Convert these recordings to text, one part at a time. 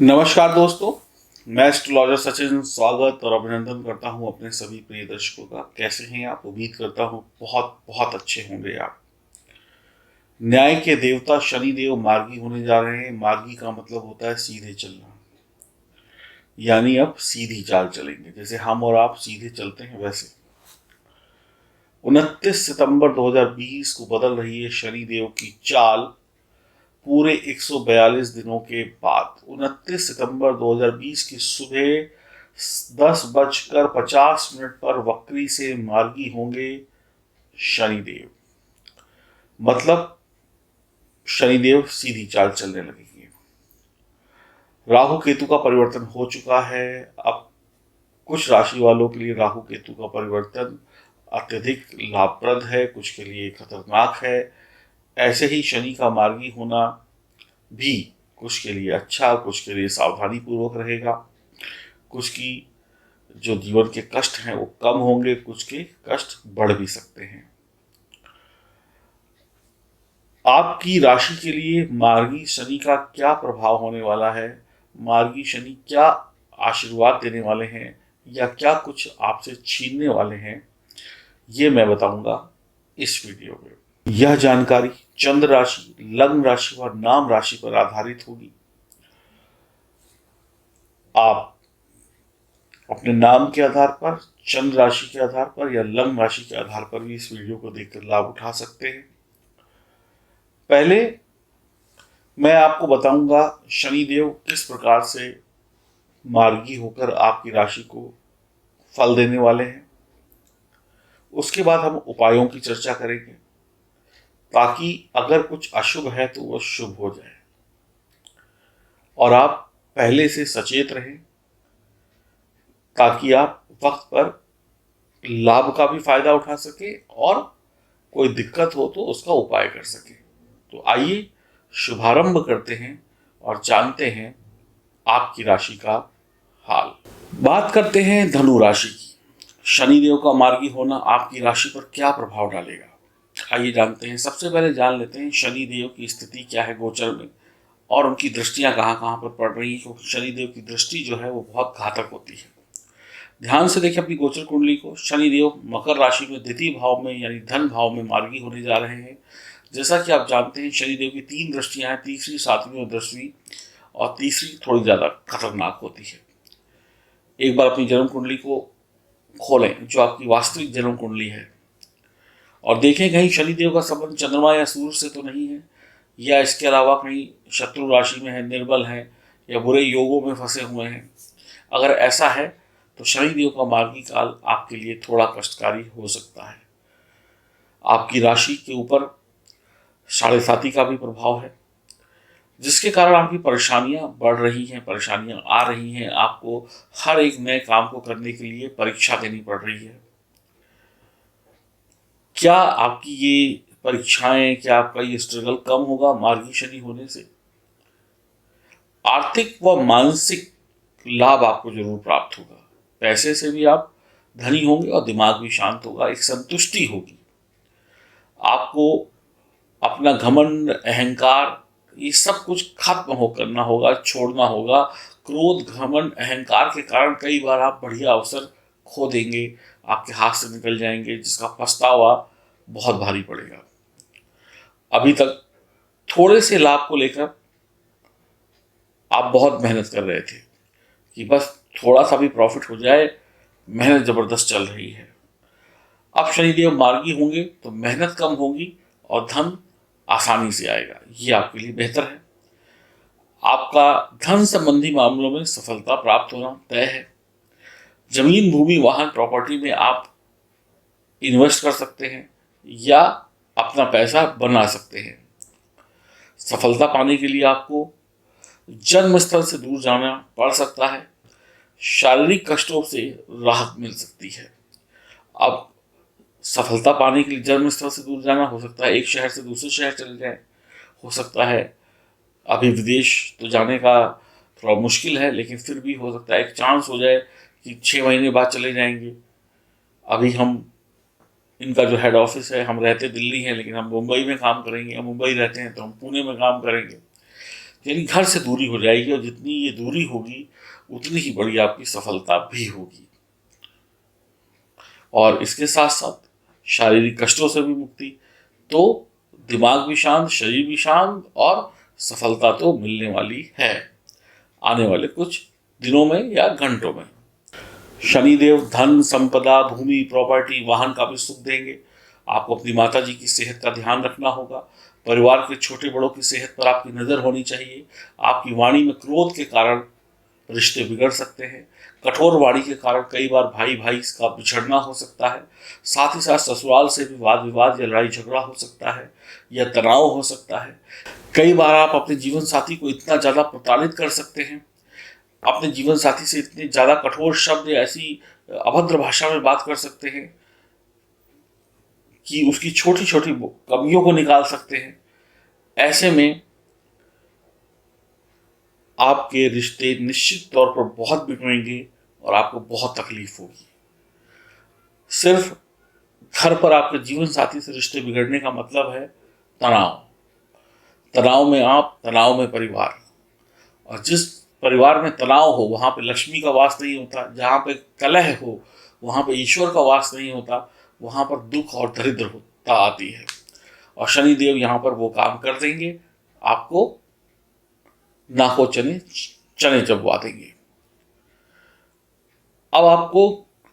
नमस्कार दोस्तों, मैं एस्ट्रोलॉजर सचिन स्वागत और अभिनंदन करता हूं अपने सभी प्रिय दर्शकों का। कैसे हैं आप? उम्मीद करता हूं बहुत बहुत अच्छे होंगे आप। न्याय के देवता शनि देव मार्गी होने जा रहे हैं। मार्गी का मतलब होता है सीधे चलना, यानी अब सीधी चाल चलेंगे। जैसे हम और आप सीधे चलते हैं वैसे 29 सितंबर 2020 को बदल रही है शनि देव की चाल। पूरे 142 दिनों के बाद 29 सितंबर 2020 की सुबह 10:50 पर वक्री से मार्गी होंगे शनिदेव। मतलब शनिदेव सीधी चाल चलने लगेंगे। राहु केतु का परिवर्तन हो चुका है। अब कुछ राशि वालों के लिए राहु केतु का परिवर्तन अत्यधिक लाभप्रद है, कुछ के लिए खतरनाक है। ऐसे ही शनि का मार्गी होना भी कुछ के लिए अच्छा, कुछ के लिए सावधानी पूर्वक रहेगा। कुछ की जो जीवन के कष्ट हैं वो कम होंगे, कुछ के कष्ट बढ़ भी सकते हैं। आपकी राशि के लिए मार्गी शनि का क्या प्रभाव होने वाला है, मार्गी शनि क्या आशीर्वाद देने वाले हैं या क्या कुछ आपसे छीनने वाले हैं, ये मैं बताऊंगा इस वीडियो में। यह जानकारी चंद्र राशि, लग्न राशि और नाम राशि पर आधारित होगी। आप अपने नाम के आधार पर, चंद्र राशि के आधार पर या लग्न राशि के आधार पर भी इस वीडियो को देखकर लाभ उठा सकते हैं। पहले मैं आपको बताऊंगा शनिदेव किस प्रकार से मार्गी होकर आपकी राशि को फल देने वाले हैं। उसके बाद हम उपायों की चर्चा करेंगे ताकि अगर कुछ अशुभ है तो वह शुभ हो जाए और आप पहले से सचेत रहें ताकि आप वक्त पर लाभ का भी फायदा उठा सके और कोई दिक्कत हो तो उसका उपाय कर सके। तो आइए शुभारंभ करते हैं और जानते हैं आपकी राशि का हाल। बात करते हैं धनु राशि की। शनिदेव का मार्गी होना आपकी राशि पर क्या प्रभाव डालेगा, आइए जानते हैं। सबसे पहले जान लेते हैं शनिदेव की स्थिति क्या है गोचर में और उनकी दृष्टियां कहाँ कहाँ पर पड़ रही है, क्योंकि शनिदेव की दृष्टि जो है वो बहुत घातक होती है। ध्यान से देखिए अपनी गोचर कुंडली को। शनिदेव मकर राशि में द्वितीय भाव में यानी धन भाव में मार्गी होने जा रहे हैं। जैसा कि आप जानते हैं शनिदेव की 3 दृष्टियां हैं, तीसरी, 7वीं और 10वीं, और तीसरी थोड़ी ज़्यादा खतरनाक होती है। एक बार अपनी जन्म कुंडली को खोलें, जो आपकी वास्तविक जन्म कुंडली है, और देखें कहीं शनिदेव का संबंध चंद्रमा या सूर्य से तो नहीं है, या इसके अलावा कहीं शत्रु राशि में है, निर्बल है या बुरे योगों में फंसे हुए हैं। अगर ऐसा है तो शनिदेव का मार्गी काल आपके लिए थोड़ा कष्टकारी हो सकता है। आपकी राशि के ऊपर 7.5 का भी प्रभाव है, जिसके कारण आपकी परेशानियां बढ़ रही हैं, परेशानियां आ रही हैं। आपको हर एक नए काम को करने के लिए परीक्षा देनी पड़ रही है। क्या आपकी ये परीक्षाएं, क्या आपका ये स्ट्रगल कम होगा मार्गी शनि होने से? आर्थिक व मानसिक लाभ आपको जरूर प्राप्त होगा। पैसे से भी आप धनी होंगे और दिमाग भी शांत होगा, एक संतुष्टि होगी। आपको अपना घमंड, अहंकार, ये सब कुछ खत्म हो करना होगा, छोड़ना होगा। क्रोध, घमंड, अहंकार के कारण कई बार आप बढ़िया अवसर खो देंगे, आपके हाथ से निकल जाएंगे, जिसका पछतावा बहुत भारी पड़ेगा। अभी तक थोड़े से लाभ को लेकर आप बहुत मेहनत कर रहे थे कि बस थोड़ा सा भी प्रॉफिट हो जाए, मेहनत जबरदस्त चल रही है। अब शनिदेव मार्गी होंगे तो मेहनत कम होगी और धन आसानी से आएगा, ये आपके लिए बेहतर है। आपका धन संबंधी मामलों में सफलता प्राप्त होना तय है। जमीन, भूमि, वाहन, प्रॉपर्टी में आप इन्वेस्ट कर सकते हैं या अपना पैसा बना सकते हैं। सफलता पाने के लिए आपको जन्म स्थल से दूर जाना पड़ सकता है। शारीरिक कष्टों से राहत मिल सकती है। अब सफलता पाने के लिए जन्म स्थल से दूर जाना हो सकता है, एक शहर से दूसरे शहर चले जाए, हो सकता है अभी विदेश तो जाने का थोड़ा मुश्किल है, लेकिन फिर भी हो सकता है एक चांस हो जाए कि 6 महीने बाद चले जाएंगे। अभी हम, इनका जो हेड ऑफिस है, हम रहते दिल्ली हैं लेकिन हम मुंबई में काम करेंगे, हम मुंबई रहते हैं तो हम पुणे में काम करेंगे। यानी घर से दूरी हो जाएगी, और जितनी ये दूरी होगी उतनी ही बड़ी आपकी सफलता भी होगी। और इसके साथ साथ शारीरिक कष्टों से भी मुक्ति, तो दिमाग भी शांत, शरीर भी शांत, और सफलता तो मिलने वाली है आने वाले कुछ दिनों में या घंटों में। शनिदेव धन, संपदा, भूमि, प्रॉपर्टी, वाहन का भी सुख देंगे। आपको अपनी माता जी की सेहत का ध्यान रखना होगा। परिवार के छोटे बड़ों की सेहत पर आपकी नज़र होनी चाहिए। आपकी वाणी में क्रोध के कारण रिश्ते बिगड़ सकते हैं। कठोर वाणी के कारण कई बार भाई भाई का बिछड़ना हो सकता है। साथ ही साथ ससुराल से भी वाद विवाद या लड़ाई झगड़ा हो सकता है, या तनाव हो सकता है। कई बार आप अपने जीवन साथी को इतना ज़्यादा प्रताड़ित कर सकते हैं, अपने जीवन साथी से इतने ज़्यादा कठोर शब्द या ऐसी अभद्र भाषा में बात कर सकते हैं कि उसकी छोटी छोटी कमियों को निकाल सकते हैं। ऐसे में आपके रिश्ते निश्चित तौर पर बहुत बिगड़ेंगे और आपको बहुत तकलीफ होगी। सिर्फ घर पर आपके जीवन साथी से रिश्ते बिगड़ने का मतलब है तनाव। तनाव में आप, तनाव में परिवार, और जिस परिवार में तनाव हो वहां पे लक्ष्मी का वास नहीं होता। जहां पे कलह हो वहां पे ईश्वर का वास नहीं होता। वहां पर दुख और दरिद्रता आती है, और शनिदेव यहाँ पर वो काम कर देंगे, आपको नाको चने चने चबवा देंगे। अब आपको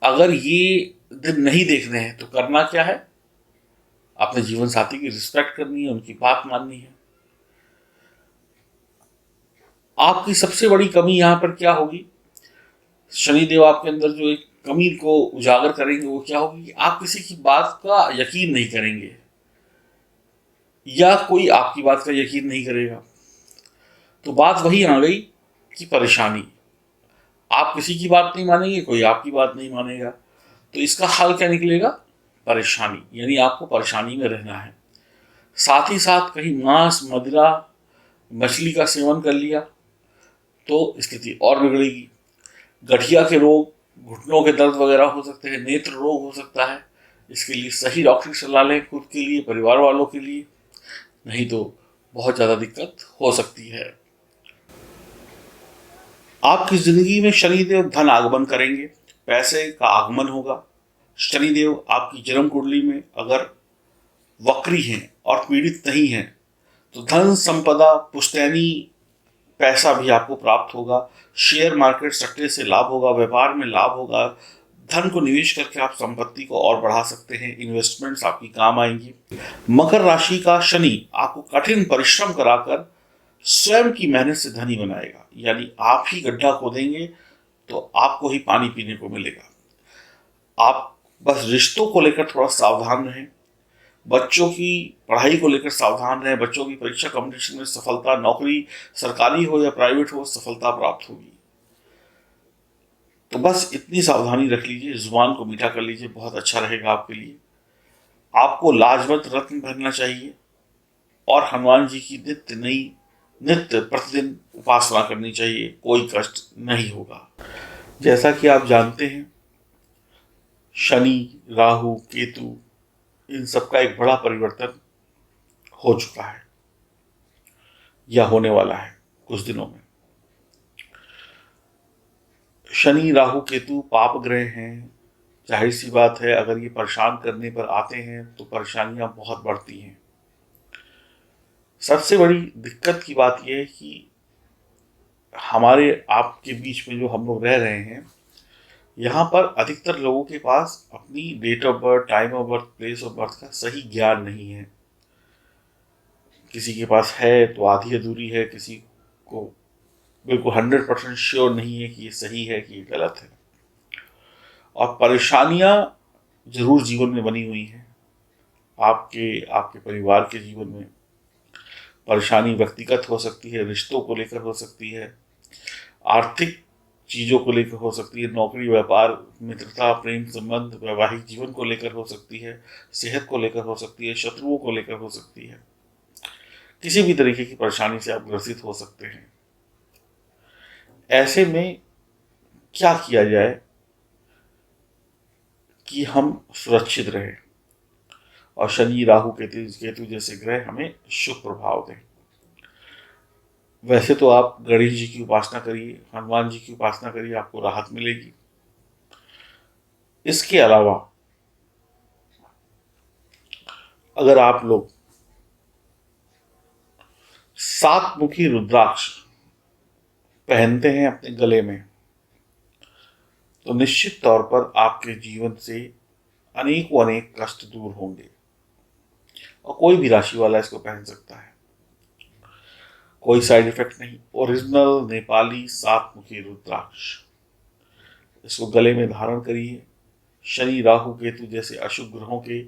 अगर ये दिन नहीं देखने हैं तो करना क्या है? अपने जीवन साथी की रिस्पेक्ट करनी है, उनकी बात माननी है। आपकी सबसे बड़ी कमी यहां पर क्या होगी? शनिदेव आपके अंदर जो एक कमी को उजागर करेंगे वो क्या होगी कि आप किसी की बात का यकीन नहीं करेंगे, या कोई आपकी बात का यकीन नहीं करेगा। तो बात वही आ गई कि परेशानी। आप किसी की बात नहीं मानेंगे, कोई आपकी बात नहीं मानेगा, तो इसका हल क्या निकलेगा? परेशानी। यानी आपको परेशानी में रहना है। साथ ही साथ कहीं मांस, मदिरा, मछली का सेवन कर लिया तो स्थिति और बिगड़ेगी। गठिया के रोग, घुटनों के दर्द वगैरह हो सकते हैं, नेत्र रोग हो सकता है। इसके लिए सही डॉक्टर की सलाह लें, खुद के लिए, परिवार वालों के लिए, नहीं तो बहुत ज़्यादा दिक्कत हो सकती है। आपकी जिंदगी में शनिदेव धन आगमन करेंगे, पैसे का आगमन होगा। शनिदेव आपकी जन्म कुंडली में अगर वक्री हैं और पीड़ित नहीं हैं तो धन, संपदा, पुश्तैनी, पैसा भी आपको प्राप्त होगा। शेयर मार्केट, सट्टे से लाभ होगा, व्यापार में लाभ होगा। धन को निवेश करके आप संपत्ति को और बढ़ा सकते हैं। इन्वेस्टमेंट्स आपकी काम आएंगी। मकर राशि का शनि आपको कठिन परिश्रम कराकर स्वयं की मेहनत से धनी बनाएगा। यानी आप ही गड्ढा खोदेंगे तो आपको ही पानी पीने को मिलेगा। आप बस रिश्तों को लेकर थोड़ा सावधान रहें, बच्चों की पढ़ाई को लेकर सावधान रहें। बच्चों की परीक्षा, कंपटीशन में सफलता, नौकरी सरकारी हो या प्राइवेट हो, सफलता प्राप्त होगी। तो बस इतनी सावधानी रख लीजिए, जुबान को मीठा कर लीजिए, बहुत अच्छा रहेगा आपके लिए। आपको लाजवंत रत्न पहनना चाहिए, और हनुमान जी की नित्य प्रतिदिन उपासना करनी चाहिए। कोई कष्ट नहीं होगा। जैसा कि आप जानते हैं, शनि, राहु, केतु, इन सबका एक बड़ा परिवर्तन हो चुका है या होने वाला है कुछ दिनों में। शनि, राहु, केतु पाप ग्रह हैं। जाहिर सी बात है, अगर ये परेशान करने पर आते हैं तो परेशानियां बहुत बढ़ती हैं। सबसे बड़ी दिक्कत की बात यह है कि हमारे आपके बीच में जो हम लोग रह रहे हैं, यहाँ पर अधिकतर लोगों के पास अपनी date of birth, time of birth, place of birth का सही ज्ञान नहीं है। किसी के पास है तो आधी अधूरी है, किसी को बिल्कुल 100% श्योर नहीं है कि ये सही है कि ये गलत है। और परेशानियां जरूर जीवन में बनी हुई हैं। आपके आपके परिवार के जीवन में परेशानी व्यक्तिगत हो सकती है, रिश्तों को लेकर हो सकती है, आर्थिक चीज़ों को लेकर हो सकती है, नौकरी, व्यापार, मित्रता, प्रेम संबंध, वैवाहिक जीवन को लेकर हो सकती है, सेहत को लेकर हो सकती है, शत्रुओं को लेकर हो सकती है। किसी भी तरीके की परेशानी से आप ग्रसित हो सकते हैं। ऐसे में क्या किया जाए कि हम सुरक्षित रहें और शनि, राहु, केतु जैसे ग्रह हमें शुभ प्रभाव दें? वैसे तो आप गणेश जी की उपासना करिए, हनुमान जी की उपासना करिए, आपको राहत मिलेगी। इसके अलावा अगर आप लोग सात मुखी रुद्राक्ष पहनते हैं अपने गले में, तो निश्चित तौर पर आपके जीवन से अनेकों अनेक कष्ट दूर होंगे। और कोई भी राशि वाला इसको पहन सकता है, कोई साइड इफेक्ट नहीं। ओरिजिनल नेपाली सात मुखी रुद्राक्ष, इसको गले में धारण करिए। शनि राहु केतु जैसे अशुभ ग्रहों के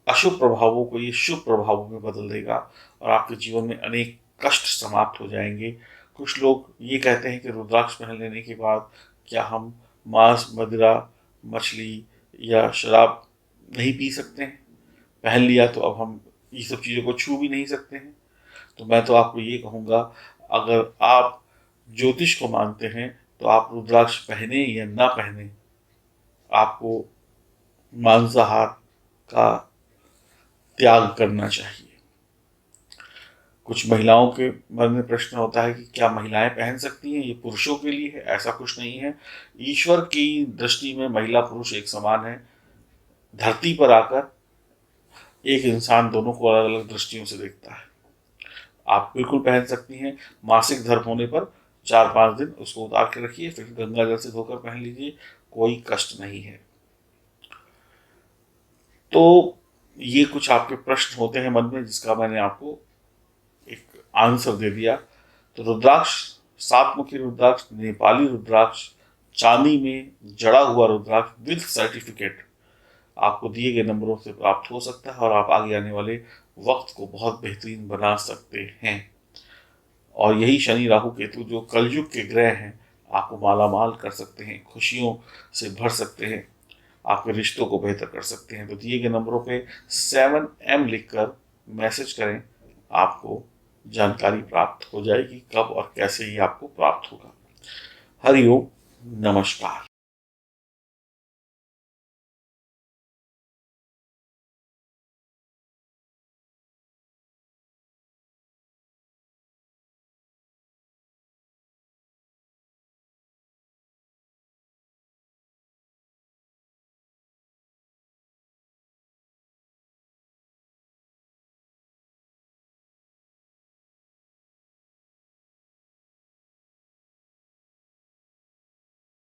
अशुभ प्रभावों को ये शुभ प्रभावों में बदल देगा और आपके जीवन में अनेक कष्ट समाप्त हो जाएंगे। कुछ लोग ये कहते हैं कि रुद्राक्ष पहन लेने के बाद क्या हम मांस, मदिरा, मछली या शराब नहीं पी सकते हैं? पहन लिया तो अब हम ये सब चीज़ों को छू भी नहीं सकते हैं? तो मैं तो आपको ये कहूँगा, अगर आप ज्योतिष को मानते हैं तो आप रुद्राक्ष पहने या ना पहने, आपको मांसाहार का त्याग करना चाहिए। कुछ महिलाओं के मन में प्रश्न होता है कि क्या महिलाएं पहन सकती हैं, ये पुरुषों के लिए है? ऐसा कुछ नहीं है। ईश्वर की दृष्टि में महिला पुरुष एक समान है। धरती पर आकर एक इंसान दोनों को अलग अलग दृष्टियों से देखता है। आप बिल्कुल पहन सकती हैं। मासिक धर्म होने पर 4-5 दिन उसको उतार के रखिए, फिर गंगा जल से धोकर पहन लीजिए, कोई कष्ट नहीं है। तो ये कुछ आपके प्रश्न होते हैं मन में, जिसका मैंने आपको एक आंसर दे दिया। तो रुद्राक्ष, सात मुखी रुद्राक्ष, नेपाली रुद्राक्ष, चांदी में जड़ा हुआ रुद्राक्ष विद सर्टिफिकेट आपको दिए गए नंबरों से प्राप्त हो सकता है और आप आगे आने वाले वक्त को बहुत बेहतरीन बना सकते हैं। और यही शनि राहु केतु जो कलयुग के ग्रह हैं, आपको माला माल कर सकते हैं, खुशियों से भर सकते हैं, आपके रिश्तों को बेहतर कर सकते हैं। तो दिए गए नंबरों पे 7M लिखकर मैसेज करें, आपको जानकारी प्राप्त हो जाएगी कब और कैसे ही आपको प्राप्त होगा। हरिओम, नमस्कार।